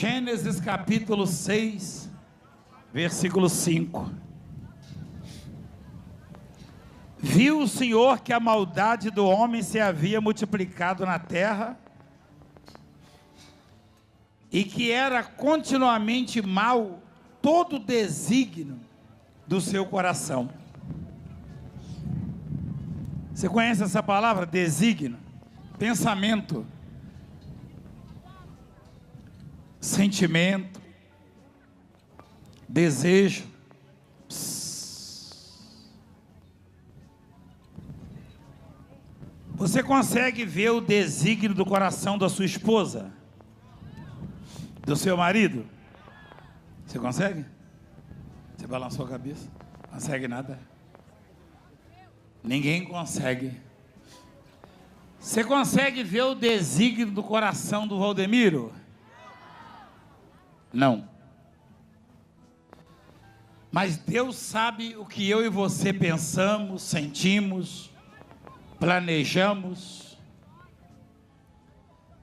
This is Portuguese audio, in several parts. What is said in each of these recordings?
Gênesis capítulo 6, versículo 5. Viu o Senhor que a maldade do homem se havia multiplicado na terra, e que era continuamente mau todo o desígnio do seu coração. Você conhece essa palavra? Desígnio, pensamento, sentimento, desejo. Você consegue ver o desígnio do coração da sua esposa? Do seu marido? Você consegue? Você balançou a cabeça? Consegue nada? Ninguém consegue. Você consegue ver o desígnio do coração do Valdemiro? Não. Mas Deus sabe o que eu e você pensamos, sentimos, planejamos.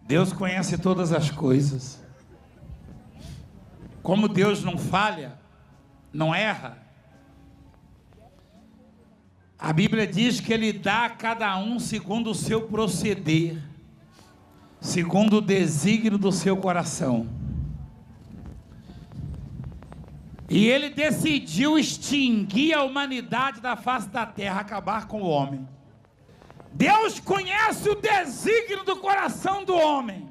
Deus conhece todas as coisas. Como Deus não falha, não erra, a Bíblia diz que Ele dá a cada um segundo o seu proceder, segundo o desígnio do seu coração. E Ele decidiu extinguir a humanidade da face da terra, acabar com o homem. Deus conhece o desígnio do coração do homem.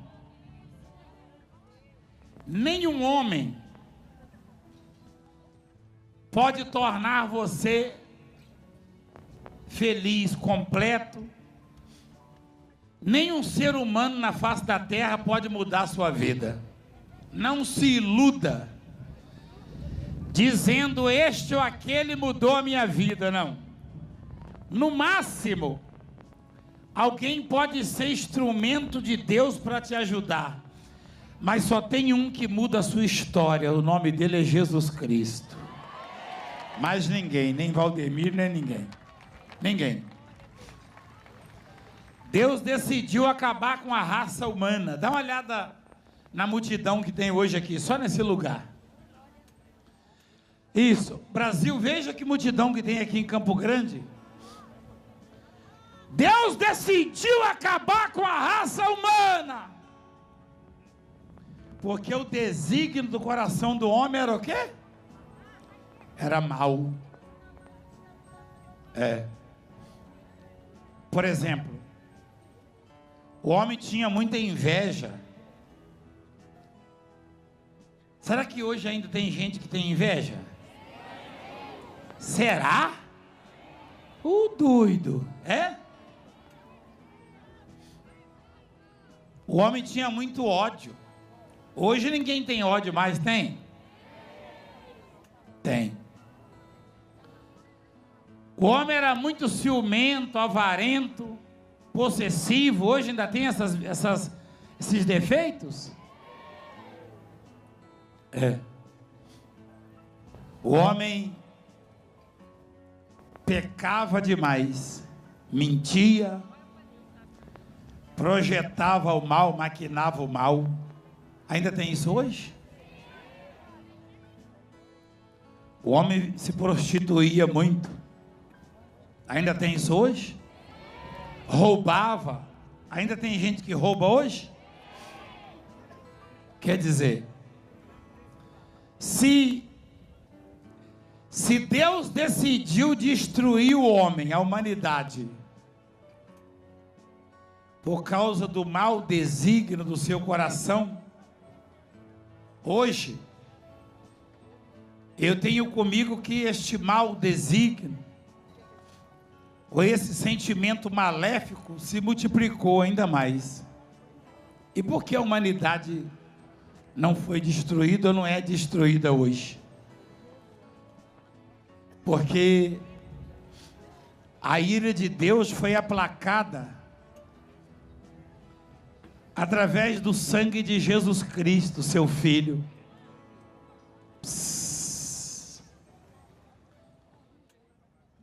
Nenhum homem pode tornar você feliz, completo. Nenhum ser humano na face da terra pode mudar a sua vida. Não se iluda dizendo este ou aquele mudou a minha vida, não. No máximo, alguém pode ser instrumento de Deus para te ajudar, mas só tem um que muda a sua história, o nome dele é Jesus Cristo. Mais ninguém, nem Valdemiro, nem ninguém. Ninguém. Deus decidiu acabar com a raça humana. Dá uma olhada na multidão que tem hoje aqui, só nesse lugar. Isso, Brasil, veja que multidão que tem aqui em Campo Grande. Deus decidiu acabar com a raça humana, porque o desígnio do coração do homem era o quê? Era mau. Por exemplo, o homem tinha muita inveja. Será que hoje ainda tem gente que tem inveja? Será? O doido, é? O homem tinha muito ódio. Hoje ninguém tem ódio mais, tem? Tem. O homem era muito ciumento, avarento, possessivo. Hoje ainda tem esses defeitos? O homem pecava demais, mentia, projetava o mal, maquinava o mal. Ainda tem isso hoje? O homem se prostituía muito. Ainda tem isso hoje? Roubava. Ainda tem gente que rouba hoje? Quer dizer, se Deus decidiu destruir o homem, a humanidade, por causa do mau desígnio do seu coração, hoje, eu tenho comigo que este mau desígnio, ou esse sentimento maléfico, se multiplicou ainda mais. E por que a humanidade não foi destruída ou não é destruída hoje? Porque a ira de Deus foi aplacada através do sangue de Jesus Cristo, seu Filho.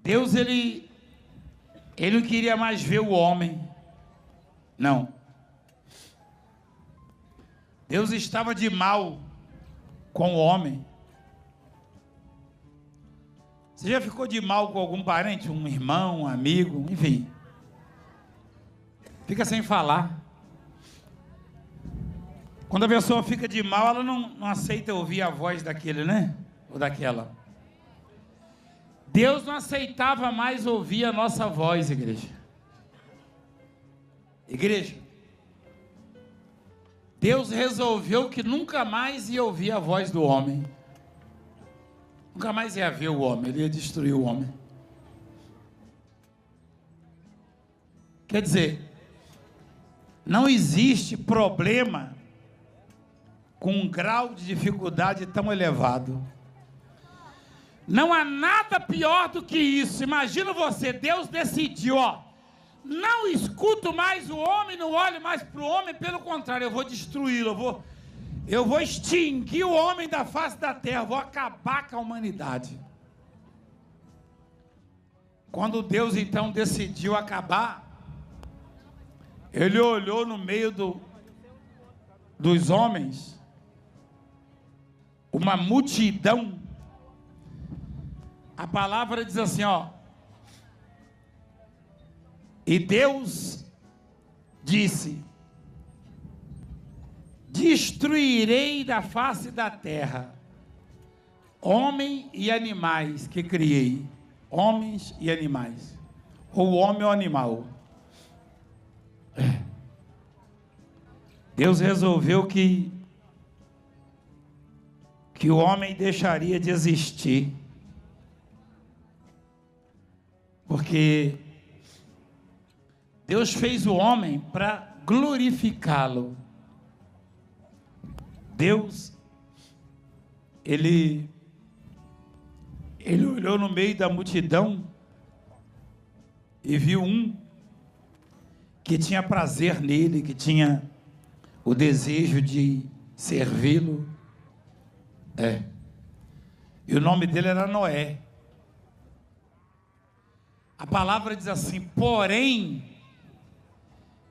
Deus, ele não queria mais ver o homem. Não. Deus estava de mal com o homem. Você já ficou de mal com algum parente, um irmão, um amigo, enfim? Fica sem falar. Quando a pessoa fica de mal, ela não aceita ouvir a voz daquele, né? Ou daquela. Deus não aceitava mais ouvir a nossa voz, igreja. Igreja. Deus resolveu que nunca mais ia ouvir a voz do homem. Nunca mais ia ver o homem, ele ia destruir o homem. Quer dizer, não existe problema com um grau de dificuldade tão elevado. Não há nada pior do que isso. Imagina você, Deus decidiu, não escuto mais o homem, não olho mais para o homem, pelo contrário, eu vou destruí-lo, eu vou extinguir o homem da face da terra, vou acabar com a humanidade. Quando Deus então decidiu acabar, ele olhou no meio dos homens, uma multidão. A palavra diz assim, e Deus disse: destruirei da face da terra homem e animais que criei. Homens e animais. Ou homem ou animal. Deus resolveu que o homem deixaria de existir. Porque Deus fez o homem para glorificá-lo. Deus, ele olhou no meio da multidão e viu um que tinha prazer nele, que tinha o desejo de servi-lo. E o nome dele era Noé. A palavra diz assim, porém,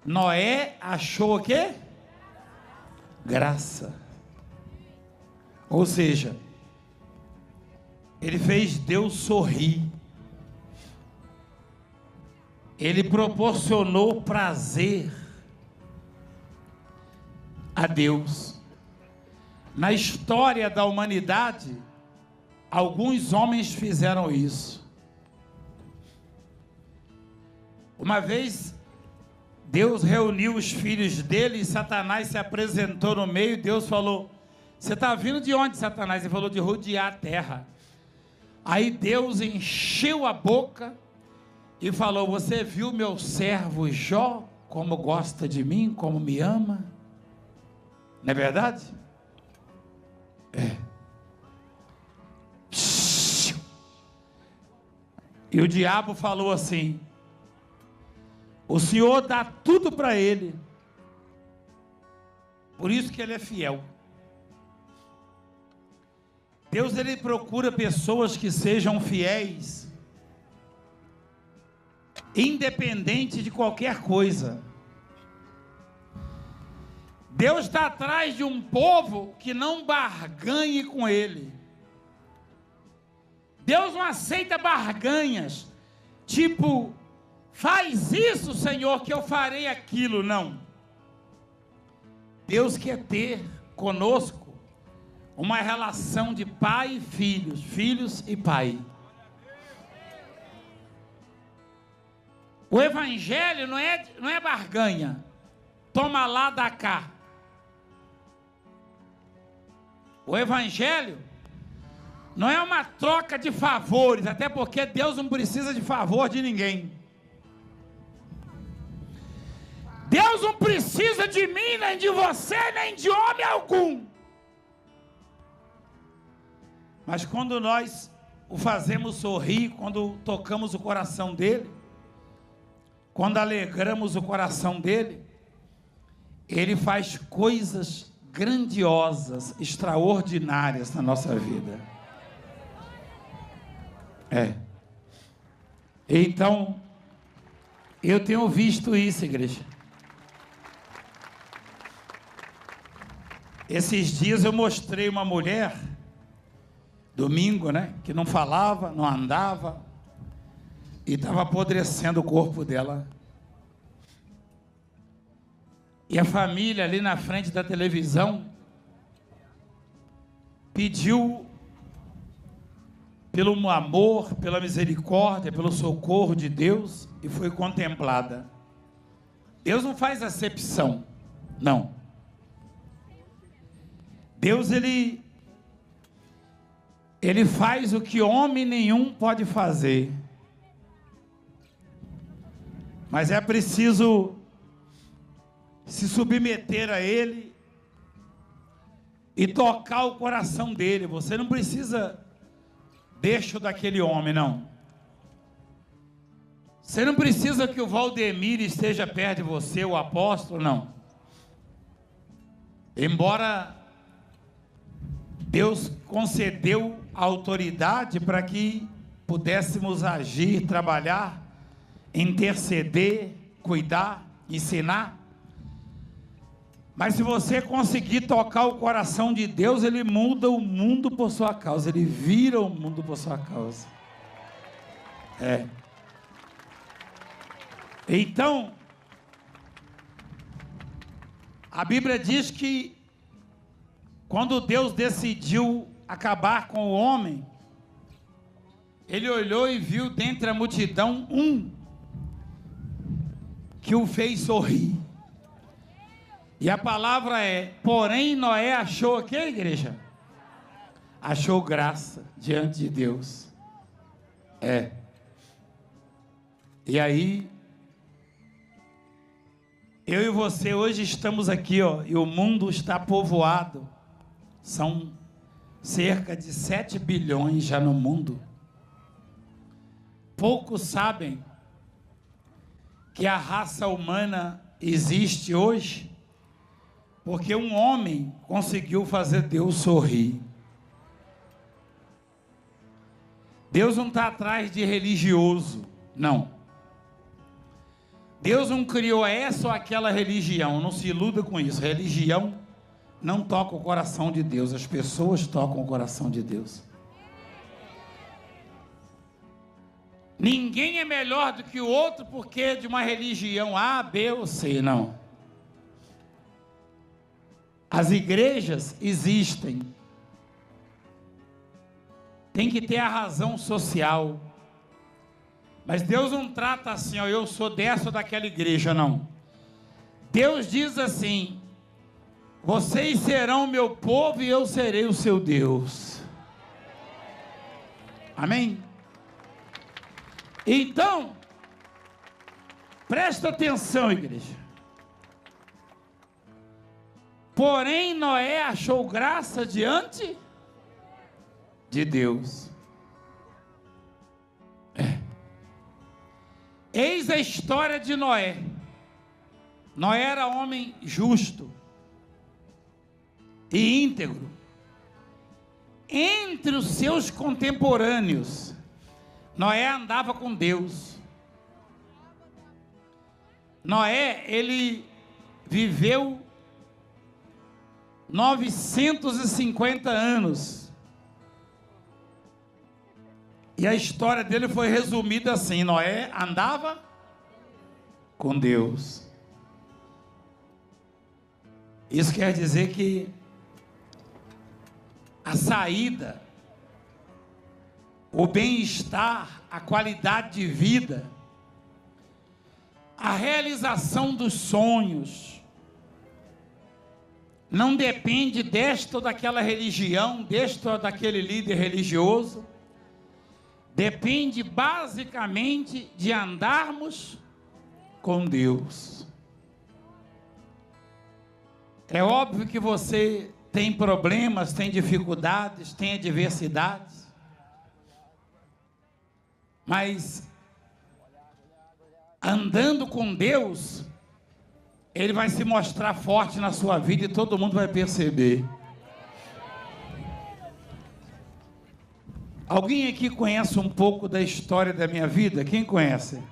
Noé achou o quê? Graça. Ou seja, ele fez Deus sorrir. Ele proporcionou prazer a Deus. Na história da humanidade, alguns homens fizeram isso. Uma vez, Deus reuniu os filhos dele e Satanás se apresentou no meio. Deus falou: você está vindo de onde, Satanás? Ele falou: de rodear a terra. Aí Deus encheu a boca e falou: você viu meu servo Jó, como gosta de mim, como me ama? Não é verdade? E o diabo falou assim: o Senhor dá tudo para ele, por isso que ele é fiel. Deus, ele procura pessoas que sejam fiéis, independente de qualquer coisa. Deus está atrás de um povo que não barganhe com ele. Deus não aceita barganhas, tipo, faz isso, Senhor, que eu farei aquilo. Não. Deus quer ter conosco uma relação de pai e filhos, filhos e pai. O evangelho não é barganha, toma lá, dá cá. O evangelho não é uma troca de favores, até porque Deus não precisa de favor de ninguém. Deus não precisa de mim, nem de você, nem de homem algum. Mas quando nós o fazemos sorrir, quando tocamos o coração dele, quando alegramos o coração dele, ele faz coisas grandiosas, extraordinárias na nossa vida. Então, eu tenho visto isso, igreja. Esses dias eu mostrei uma mulher, domingo, né? Que não falava, não andava, e estava apodrecendo o corpo dela. E a família ali na frente da televisão pediu pelo amor, pela misericórdia, pelo socorro de Deus, e foi contemplada. Deus não faz acepção, não. Deus, ele faz o que homem nenhum pode fazer. Mas é preciso se submeter a Ele e tocar o coração dele. Você não precisa deixar daquele homem, não. Você não precisa que o Valdemir esteja perto de você, o apóstolo, não. Embora Deus concedeu a autoridade para que pudéssemos agir, trabalhar, interceder, cuidar, ensinar. Mas se você conseguir tocar o coração de Deus, Ele muda o mundo por sua causa. Ele vira o mundo por sua causa. Então, a Bíblia diz que quando Deus decidiu acabar com o homem, Ele olhou e viu dentre a multidão um que o fez sorrir. E a palavra é, porém Noé achou o que, igreja? Achou graça diante de Deus. E aí, eu e você hoje estamos aqui, ó, e o mundo está povoado. São cerca de 7 bilhões já no mundo. Poucos sabem que a raça humana existe hoje porque um homem conseguiu fazer Deus sorrir. Deus não está atrás de religioso, não. Deus não criou essa ou aquela religião, não se iluda com isso. Religião não toca o coração de Deus, as pessoas tocam o coração de Deus. Ninguém é melhor do que o outro porque é de uma religião A, B ou C, não. As igrejas existem. Tem que ter a razão social. Mas Deus não trata assim, ó, eu sou dessa ou daquela igreja, não. Deus diz assim: vocês serão meu povo e eu serei o seu Deus. Amém? Então, presta atenção, igreja. Porém, Noé achou graça diante de Deus. Eis a história de Noé. Noé era homem justo e íntegro. Entre os seus contemporâneos, Noé andava com Deus. Noé, ele viveu 950 anos. E a história dele foi resumida assim: Noé andava com Deus. Isso quer dizer que a saída, o bem-estar, a qualidade de vida, a realização dos sonhos, não depende desta ou daquela religião, deste ou daquele líder religioso. Depende basicamente de andarmos com Deus. É óbvio que você tem problemas, tem dificuldades, tem adversidades. Mas andando com Deus, Ele vai se mostrar forte na sua vida e todo mundo vai perceber. Alguém aqui conhece um pouco da história da minha vida? Quem conhece?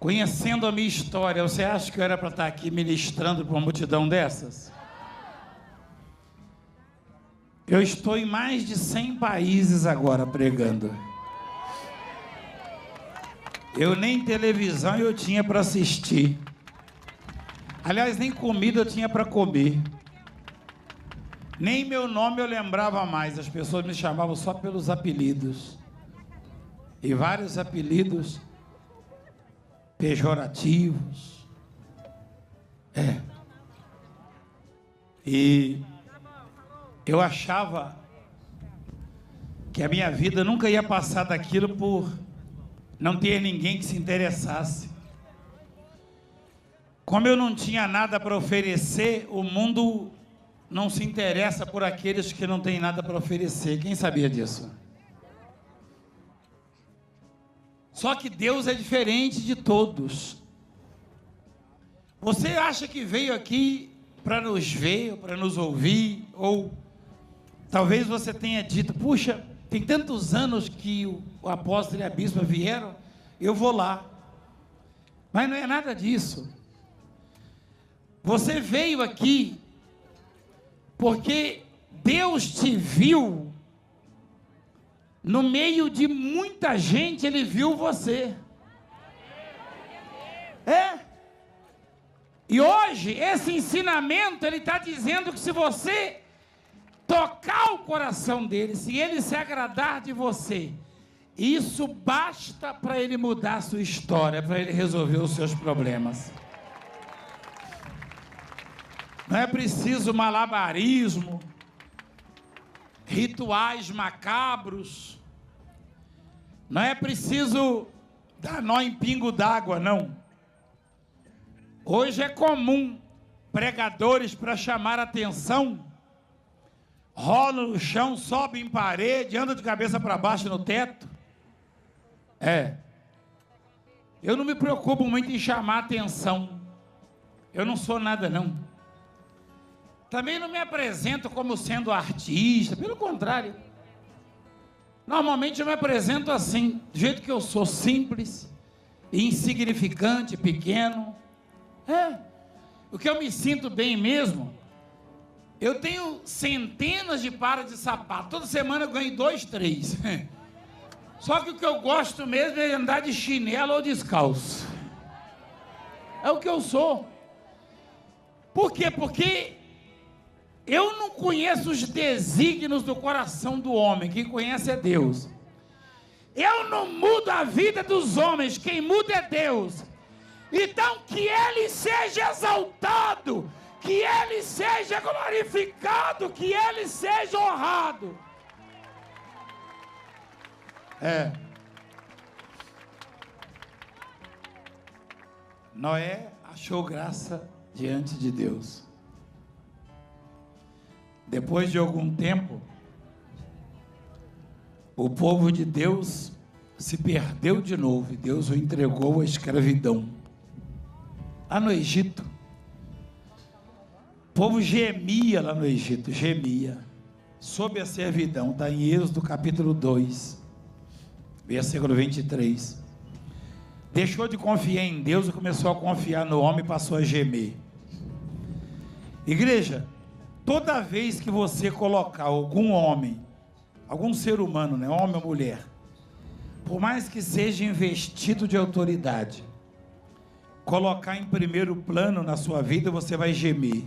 Conhecendo a minha história, você acha que eu era para estar aqui ministrando para uma multidão dessas? Eu estou em mais de 100 países agora pregando. Eu nem televisão eu tinha para assistir. Aliás, nem comida eu tinha para comer. Nem meu nome eu lembrava mais. As pessoas me chamavam só pelos apelidos. E vários apelidos pejorativos. E eu achava que a minha vida nunca ia passar daquilo por não ter ninguém que se interessasse. Como eu não tinha nada para oferecer, o mundo não se interessa por aqueles que não têm nada para oferecer. Quem sabia disso? Só que Deus é diferente de todos. Você acha que veio aqui para nos ver, para nos ouvir, ou talvez você tenha dito, puxa, tem tantos anos que o apóstolo e a bispa vieram, eu vou lá. Mas não é nada disso. Você veio aqui porque Deus te viu no meio de muita gente, Ele viu você. E hoje, esse ensinamento, Ele está dizendo que se você tocar o coração dele, se ele se agradar de você, isso basta para ele mudar a sua história, para ele resolver os seus problemas. Não é preciso malabarismo, rituais macabros, não é preciso dar nó em pingo d'água, não. Hoje é comum pregadores, para chamar a atenção, rolam no chão, sobem em parede, andam de cabeça para baixo no teto. Eu não me preocupo muito em chamar a atenção. Eu não sou nada, não. Também não me apresento como sendo artista, pelo contrário. Normalmente eu me apresento assim, do jeito que eu sou, simples, insignificante, pequeno. O que eu me sinto bem mesmo, eu tenho centenas de pares de sapato. Toda semana eu ganho 2, 3. Só que o que eu gosto mesmo é andar de chinelo ou descalço. É o que eu sou. Por quê? Porque eu não conheço os desígnios do coração do homem. Quem conhece é Deus. Eu não mudo a vida dos homens. Quem muda é Deus. Então que Ele seja exaltado, que Ele seja glorificado, que Ele seja honrado. Noé achou graça diante de Deus. Depois de algum tempo, o povo de Deus se perdeu de novo e Deus o entregou à escravidão. Lá no Egito, o povo gemia lá no Egito, gemia, sob a servidão. Está em Êxodo capítulo 2, versículo 23. Deixou de confiar em Deus e começou a confiar no homem e passou a gemer. Igreja, toda vez que você colocar algum homem, algum ser humano, né, homem ou mulher, por mais que seja investido de autoridade, colocar em primeiro plano na sua vida, você vai gemer.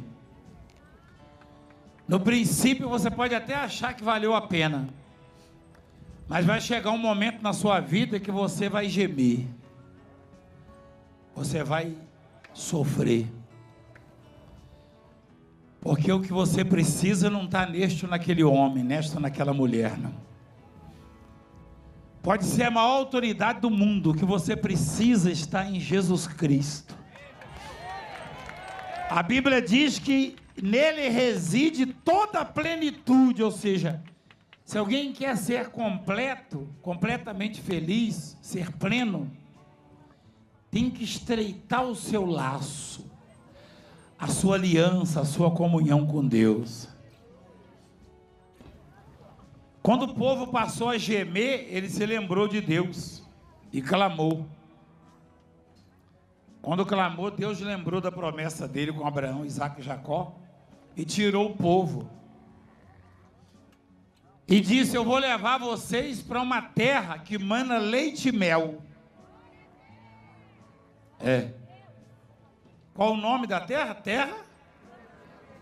No princípio você pode até achar que valeu a pena, mas vai chegar um momento na sua vida que você vai gemer, você vai sofrer, porque o que você precisa não está neste ou naquele homem, nesta ou naquela mulher, não. Pode ser a maior autoridade do mundo, o que você precisa está em Jesus Cristo. A Bíblia diz que nele reside toda a plenitude, ou seja, se alguém quer ser completo, completamente feliz, ser pleno, tem que estreitar o seu laço, a sua aliança, a sua comunhão com Deus. Quando o povo passou a gemer, ele se lembrou de Deus e clamou. Quando clamou, Deus lembrou da promessa dele com Abraão, Isaque e Jacó e tirou o povo. E disse: eu vou levar vocês para uma terra que mana leite e mel. Qual o nome da terra? Terra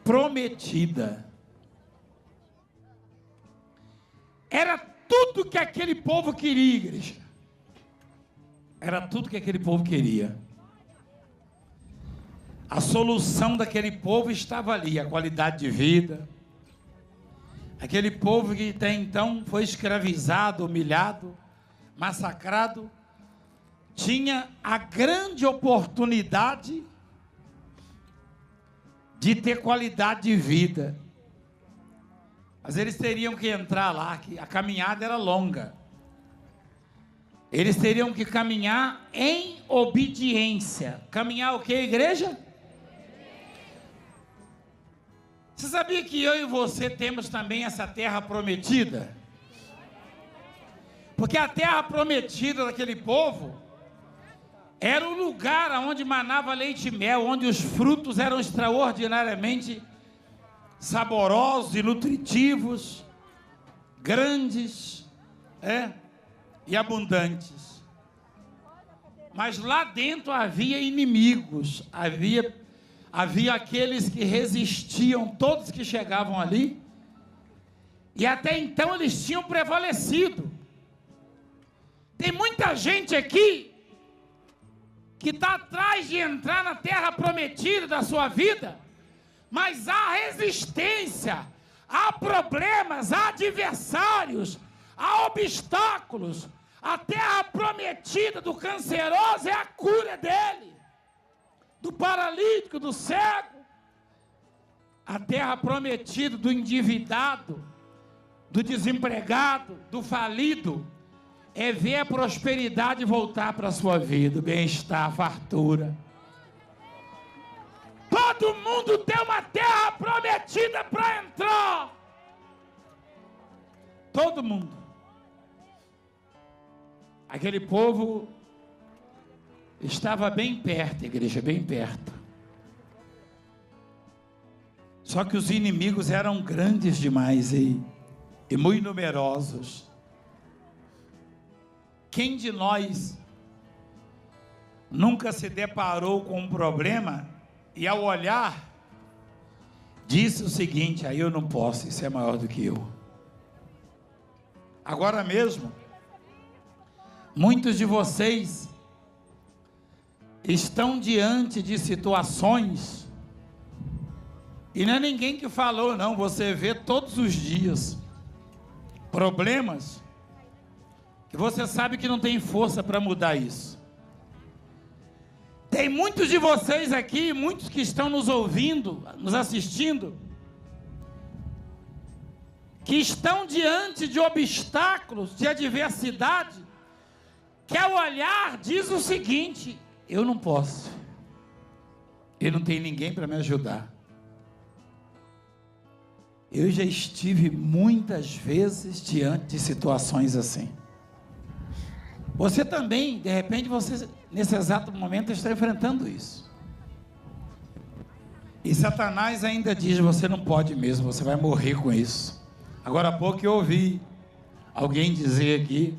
prometida. Era tudo que aquele povo queria, igreja. Era tudo que aquele povo queria. A solução daquele povo estava ali, a qualidade de vida. Aquele povo que até então foi escravizado, humilhado, massacrado, tinha a grande oportunidade de ter qualidade de vida. Mas eles teriam que entrar lá, que a caminhada era longa. Eles teriam que caminhar em obediência. Caminhar o que, igreja? Você sabia que eu e você temos também essa terra prometida? Porque a terra prometida daquele povo era o lugar onde manava leite e mel, onde os frutos eram extraordinariamente saborosos e nutritivos, grandes, e abundantes. Mas lá dentro havia inimigos, havia aqueles que resistiam, todos que chegavam ali, e até então eles tinham prevalecido. Tem muita gente aqui que está atrás de entrar na terra prometida da sua vida, mas há resistência, há problemas, há adversários, há obstáculos. A terra prometida do canceroso é a cura dele, do paralítico, do cego. A terra prometida do endividado, do desempregado, do falido, é ver a prosperidade voltar para a sua vida, o bem-estar, a fartura. Todo mundo tem uma terra prometida para entrar. Todo mundo. Aquele povo estava bem perto, igreja, bem perto. Só que os inimigos eram grandes demais e muito numerosos. Quem de nós nunca se deparou com um problema e ao olhar disse o seguinte: aí eu não posso, isso é maior do que eu. Agora mesmo, muitos de vocês estão diante de situações, e não é ninguém que falou não, você vê todos os dias problemas que você sabe que não tem força para mudar isso. Tem muitos de vocês aqui, muitos que estão nos ouvindo, nos assistindo, que estão diante de obstáculos, de adversidade, que ao olhar diz o seguinte: eu não posso, eu não tenho ninguém para me ajudar. Eu já estive muitas vezes diante de situações assim. Você também, de repente, você nesse exato momento está enfrentando isso. E Satanás ainda diz: você não pode mesmo, você vai morrer com isso. Agora há pouco eu ouvi alguém dizer aqui,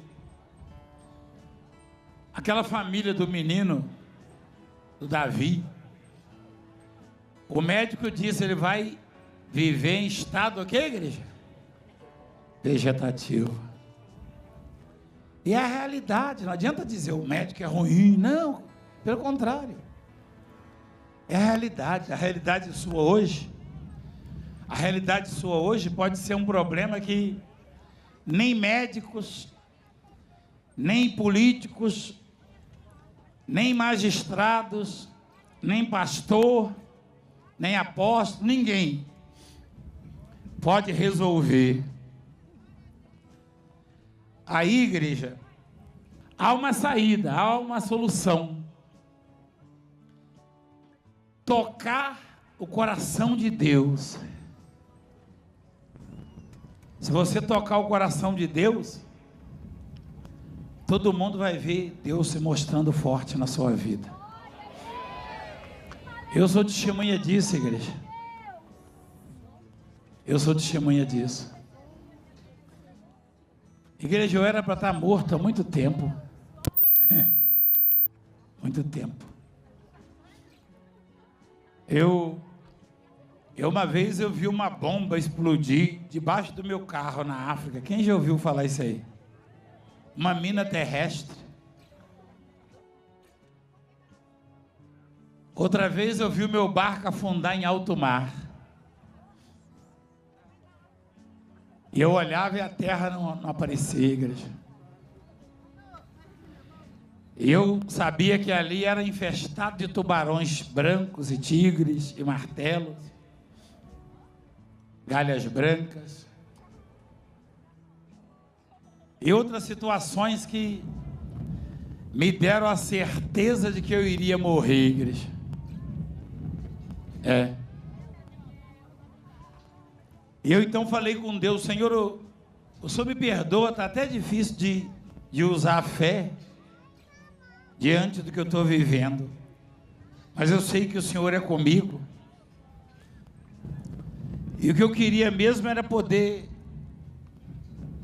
aquela família do menino, do Davi, o médico disse: ele vai viver em estado, o que, igreja? Vegetativo. E é a realidade, não adianta dizer o médico é ruim, não, pelo contrário. É a realidade sua hoje. A realidade sua hoje pode ser um problema que nem médicos, nem políticos, nem magistrados, nem pastor, nem apóstolo, ninguém pode resolver. Aí, igreja, há uma saída, há uma solução. Tocar o coração de Deus. Se você tocar o coração de Deus, todo mundo vai ver Deus se mostrando forte na sua vida. Eu sou testemunha disso, igreja. Eu sou testemunha disso. Igreja, eu era para estar morto há muito tempo. Muito tempo. Uma vez eu vi uma bomba explodir debaixo do meu carro na África. Quem já ouviu falar isso aí? Uma mina terrestre. Outra vez eu vi o meu barco afundar em alto mar. E eu olhava e a terra não aparecia, igreja. E eu sabia que ali era infestado de tubarões brancos e tigres e martelos, galhas brancas. E outras situações que me deram a certeza de que eu iria morrer, igreja. E eu então falei com Deus: Senhor, o Senhor me perdoa, está até difícil de usar a fé diante do que eu estou vivendo, mas eu sei que o Senhor é comigo, e o que eu queria mesmo era poder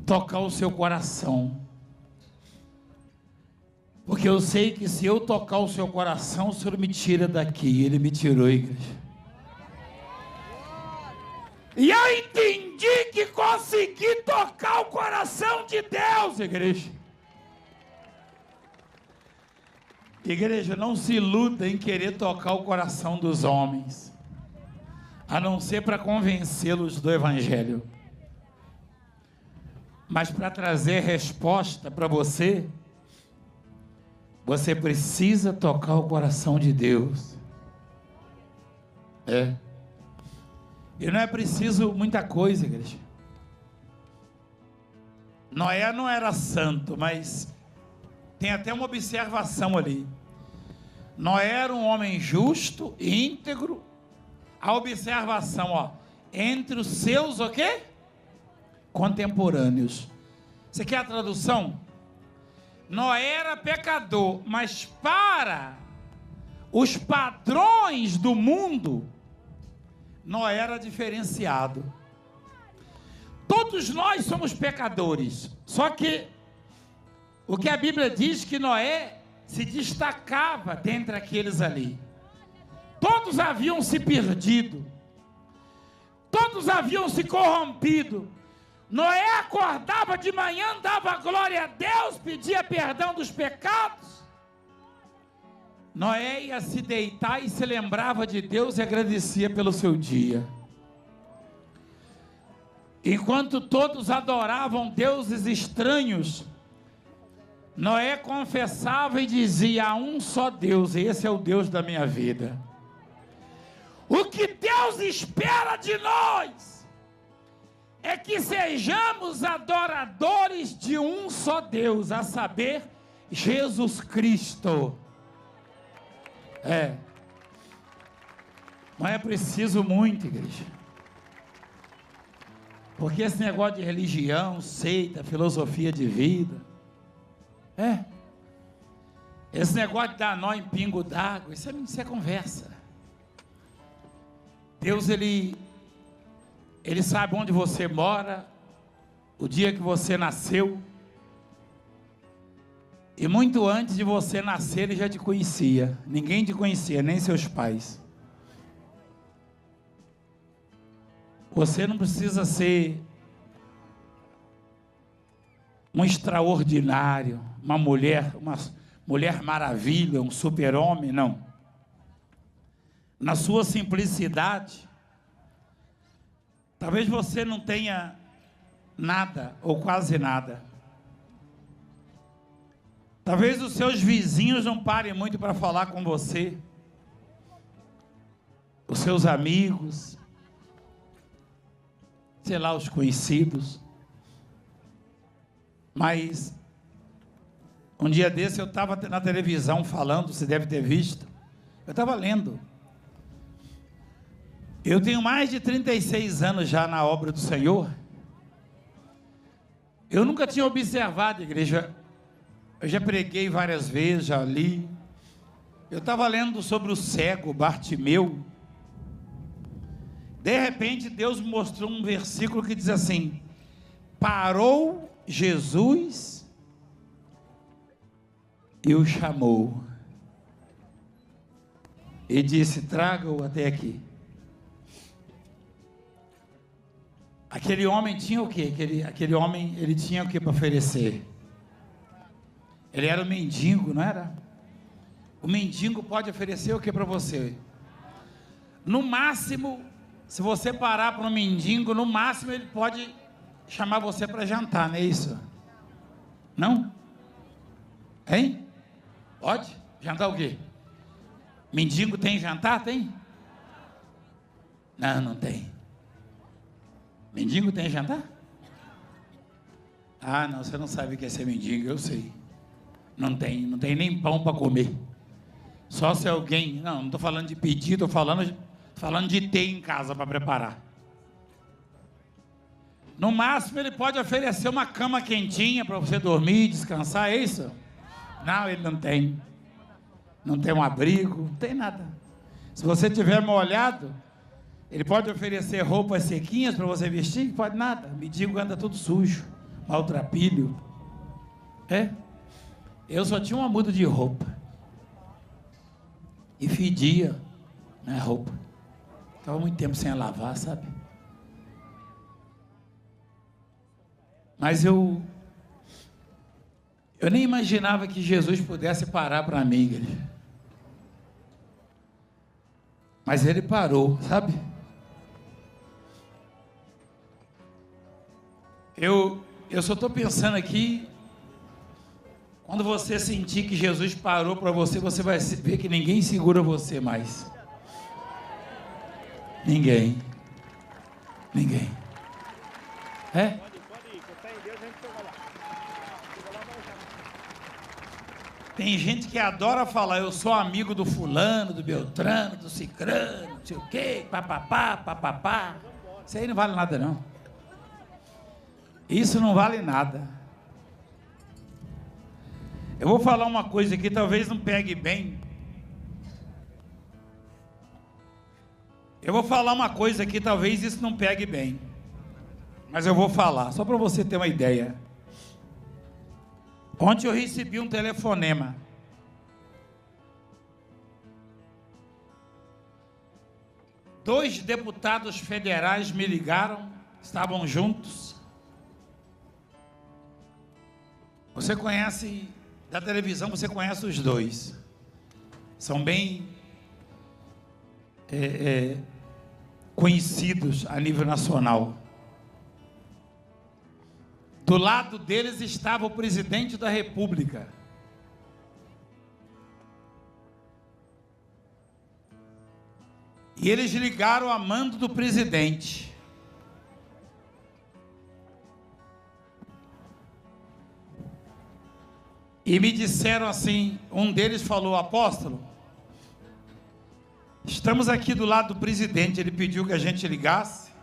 tocar o seu coração, porque eu sei que se eu tocar o seu coração, o Senhor me tira daqui. Ele me tirou, igreja. E eu entendi que consegui tocar o coração de Deus, igreja. Igreja, não se iluda em querer tocar o coração dos homens, a não ser para convencê-los do Evangelho. Mas para trazer resposta para você, você precisa tocar o coração de Deus. E não é preciso muita coisa, igreja. Noé não era santo, mas tem até uma observação ali. Noé era um homem justo e íntegro. A observação, entre os seus, o quê? Contemporâneos. Você quer a tradução? Noé era pecador, mas para os padrões do mundo, Noé era diferenciado. Todos nós somos pecadores, só que o que a Bíblia diz que Noé se destacava dentre aqueles ali. Todos haviam se perdido, todos haviam se corrompido. Noé acordava de manhã, dava glória a Deus, pedia perdão dos pecados. Noé ia se deitar e se lembrava de Deus e agradecia pelo seu dia. Enquanto todos adoravam deuses estranhos, Noé confessava e dizia: há um só Deus, e esse é o Deus da minha vida. O que Deus espera de nós é que sejamos adoradores de um só Deus, a saber, Jesus Cristo. Não é preciso muito, igreja. Porque esse negócio de religião, seita, filosofia de vida, esse negócio de dar nó em pingo d'água, isso é conversa. Deus, Ele sabe onde você mora, o dia que você nasceu, e muito antes de você nascer Ele já te conhecia. Ninguém te conhecia, nem seus pais. Você não precisa ser um extraordinário, uma mulher maravilha, um super-homem, não. Na sua simplicidade, talvez você não tenha nada ou quase nada. Talvez os seus vizinhos não parem muito para falar com você, os seus amigos, sei lá, os conhecidos. Mas um dia desse eu estava na televisão falando, você deve ter visto, eu estava lendo. Eu tenho mais de 36 anos já na obra do Senhor. Eu nunca tinha observado, igreja. Eu já preguei várias vezes, já li. Eu estava lendo sobre o cego Bartimeu. De repente, Deus me mostrou um versículo que diz assim: parou Jesus e o chamou. E disse: traga-o até aqui. Aquele homem tinha o quê? Aquele homem, ele tinha o que para oferecer? Ele era um mendigo, não era? O mendigo pode oferecer o que para você? No máximo, se você parar para um mendigo, no máximo ele pode chamar você para jantar, não é isso? Não? Hein? Pode? Jantar o quê? Mendigo tem jantar? Tem? Não, não tem. Mendigo tem jantar? Ah, não, você não sabe o que é ser mendigo, eu sei. Não tem nem pão para comer. Só se alguém... Não estou falando de pedir, estou falando de ter em casa para preparar. No máximo, ele pode oferecer uma cama quentinha para você dormir, descansar, é isso? Não, ele não tem. Não tem um abrigo, não tem nada. Se você tiver molhado, ele pode oferecer roupas sequinhas para você vestir? Pode nada. Mendigo anda tudo sujo, maltrapilho. É? Eu só tinha uma muda de roupa. E fedia minha roupa. Estava muito tempo sem a lavar, sabe? Mas eu nem imaginava que Jesus pudesse parar para mim, igreja. Mas ele parou, sabe? Eu só estou pensando aqui, quando você sentir que Jesus parou para você, você vai ver que ninguém segura você mais. Ninguém. Ninguém. É? Tem gente que adora falar: eu sou amigo do fulano, do beltrano, do cicrano, não sei o quê, papapá, papapá. Isso aí não vale nada, não. Isso não vale nada. Eu vou falar uma coisa aqui, talvez não pegue bem. Eu vou falar uma coisa aqui, talvez isso não pegue bem. Mas eu vou falar, só para você ter uma ideia. Ontem eu recebi um telefonema. Dois deputados federais me ligaram, estavam juntos. Você conhece, da televisão você conhece os dois. São bem conhecidos a nível nacional. Do lado deles estava o presidente da República. E eles ligaram a mando do presidente. E me disseram assim, um deles falou: apóstolo, estamos aqui do lado do presidente, ele pediu que a gente ligasse.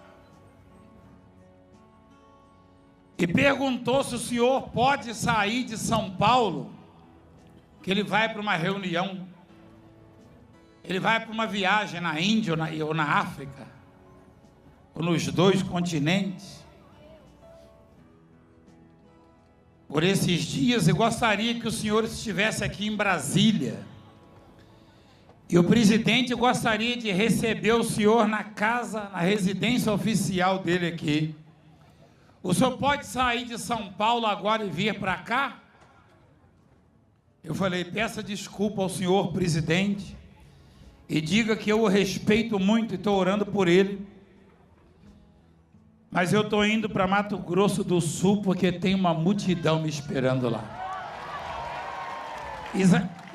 E perguntou se o senhor pode sair de São Paulo, que ele vai para uma reunião, ele vai para uma viagem na Índia ou na África, ou nos dois continentes. Por esses dias eu gostaria que o senhor estivesse aqui em Brasília. E o presidente gostaria de receber o senhor na casa, na residência oficial dele aqui. O senhor pode sair de São Paulo agora e vir para cá? Eu falei: peça desculpa ao senhor presidente e diga que eu o respeito muito e estou orando por ele. Mas eu estou indo para Mato Grosso do Sul porque tem uma multidão me esperando lá.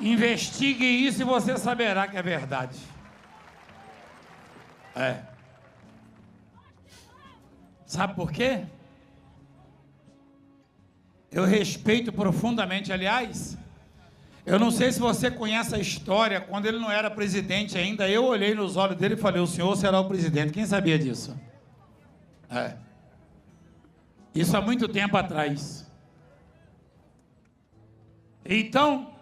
Investigue isso e você saberá que é verdade. Sabe por quê? Eu respeito profundamente, aliás, eu não sei se você conhece a história, quando ele não era presidente ainda, eu olhei nos olhos dele e falei: o senhor será o presidente. Quem sabia disso? Isso há muito tempo atrás. Então,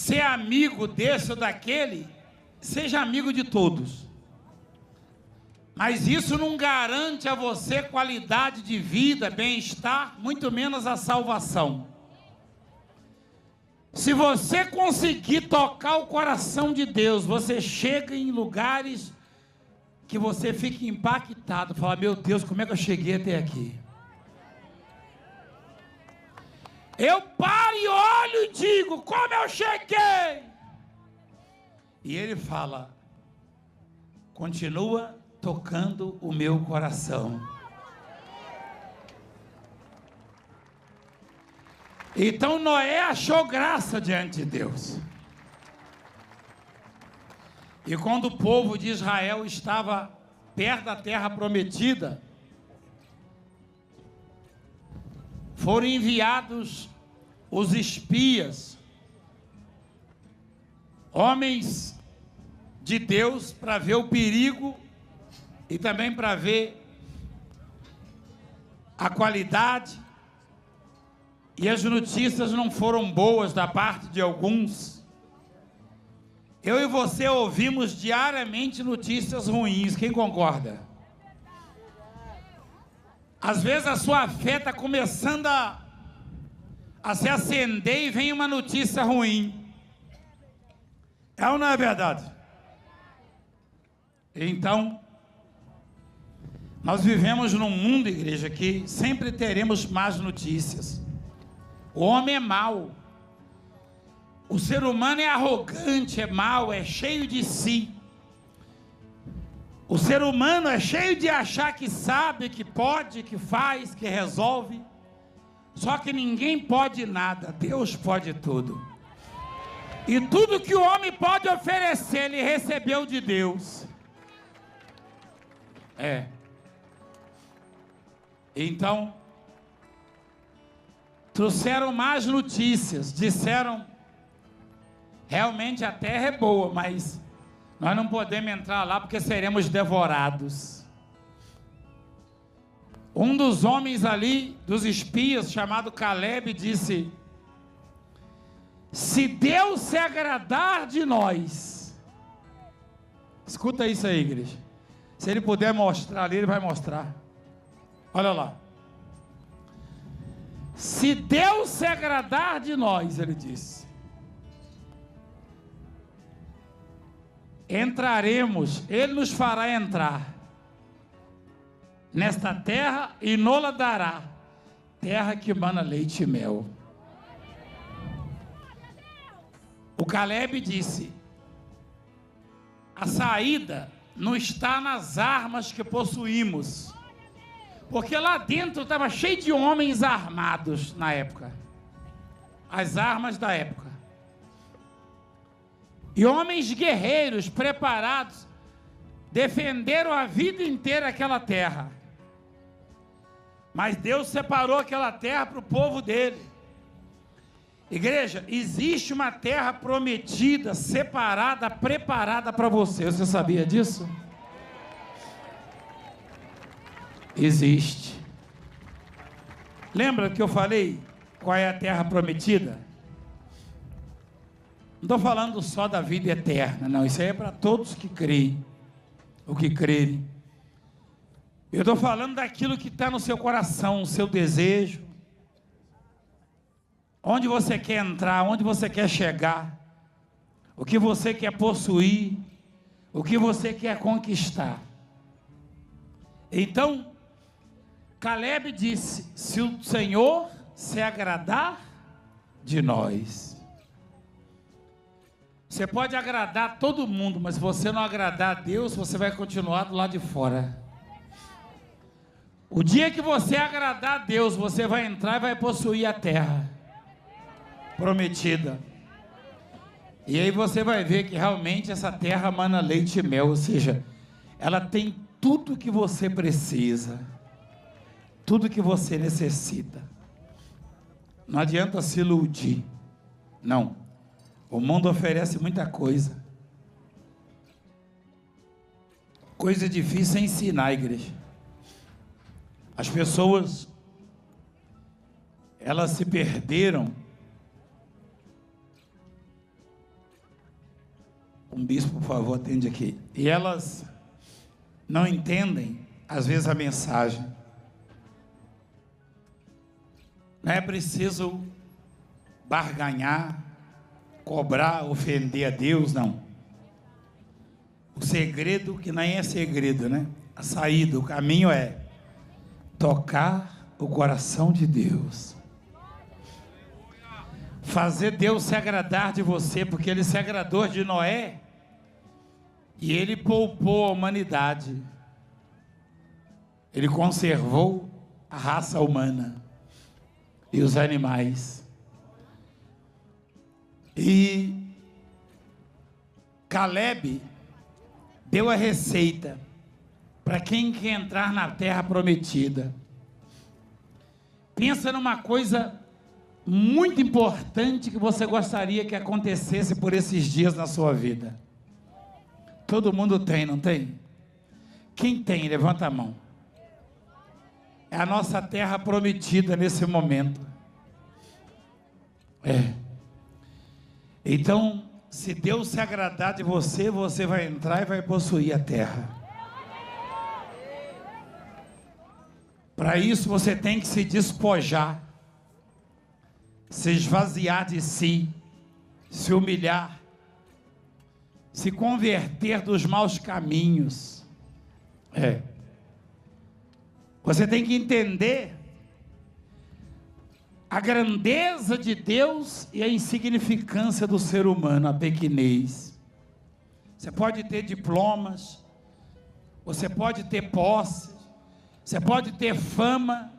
ser amigo desse ou daquele, seja amigo de todos. Mas isso não garante a você qualidade de vida, bem-estar, muito menos a salvação. Se você conseguir tocar o coração de Deus, você chega em lugares que você fica impactado, fala, meu Deus, como é que eu cheguei até aqui? Eu paro e olho e digo, como eu cheguei? E ele fala, continua tocando o meu coração. Então Noé achou graça diante de Deus. E quando o povo de Israel estava perto da terra prometida, foram enviados os espias, homens de Deus, para ver o perigo e também para ver a qualidade. E as notícias não foram boas da parte de alguns. Eu e você ouvimos diariamente notícias ruins, quem concorda? Às vezes a sua fé está começando a se acender e vem uma notícia ruim. É ou não é verdade? Então, nós vivemos num mundo, igreja, que sempre teremos más notícias. O homem é mau. O ser humano é arrogante, é mau, é cheio de si. O ser humano é cheio de achar que sabe, que pode, que faz, que resolve. Só que ninguém pode nada, Deus pode tudo. E tudo que o homem pode oferecer, ele recebeu de Deus. Então, trouxeram más notícias, disseram, realmente a terra é boa, mas nós não podemos entrar lá porque seremos devorados. Um dos homens ali, dos espias, chamado Caleb, disse, se Deus se agradar de nós, escuta isso aí, igreja, se ele puder mostrar ali, ele vai mostrar, olha lá, se Deus se agradar de nós, ele disse, entraremos, ele nos fará entrar nesta terra e nola dará, terra que mana leite e mel. O Caleb disse, a saída não está nas armas que possuímos, porque lá dentro estava cheio de homens armados na época, as armas da época, e homens guerreiros preparados, defenderam a vida inteira aquela terra, mas Deus separou aquela terra para o povo dele. Igreja, existe uma terra prometida, separada, preparada para você. Você sabia disso? Existe. Lembra que eu falei qual é a terra prometida? Não estou falando só da vida eterna, não. Isso aí é para todos que creem, ou que crerem. Eu estou falando daquilo que está no seu coração, o seu desejo. Onde você quer entrar, onde você quer chegar. O que você quer possuir. O que você quer conquistar. Então, Caleb disse, se o Senhor se agradar de nós. Você pode agradar todo mundo, mas se você não agradar a Deus, você vai continuar do lado de fora. O dia que você agradar a Deus, você vai entrar e vai possuir a terra prometida. E aí você vai ver que realmente essa terra mana leite e mel, ou seja, ela tem tudo que você precisa, tudo que você necessita. Não adianta se iludir, não. O mundo oferece muita coisa. Coisa difícil é ensinar, igreja. As pessoas, elas se perderam Um bispo, por favor, atende aqui. E elas não entendem, às vezes, a mensagem. Não é preciso barganhar, cobrar, ofender a Deus, não. O segredo, que nem é segredo, né? A saída, o caminho é tocar o coração de Deus. Fazer Deus se agradar de você, porque Ele se agradou de Noé e Ele poupou a humanidade. Ele conservou a raça humana e os animais. E Caleb deu a receita para quem quer entrar na terra prometida. Pensa numa coisa muito importante que você gostaria que acontecesse por esses dias na sua vida. Todo mundo tem, não tem? Quem tem? Levanta a mão. É a nossa terra prometida nesse momento. Então, se Deus se agradar de você, você vai entrar e vai possuir a terra. Para isso você tem que se despojar, se esvaziar de si, se humilhar, se converter dos maus caminhos. Você tem que entender a grandeza de Deus e a insignificância do ser humano, a pequenez. Você pode ter diplomas, você pode ter posse, você pode ter fama,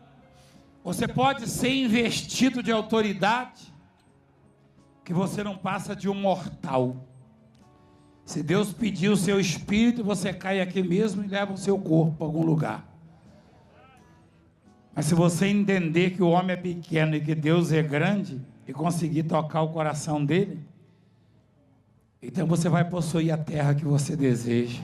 você pode ser investido de autoridade, que você não passa de um mortal. Se Deus pedir o seu espírito, você cai aqui mesmo e leva o seu corpo a algum lugar. Mas se você entender que o homem é pequeno e que Deus é grande, e conseguir tocar o coração dele, então você vai possuir a terra que você deseja.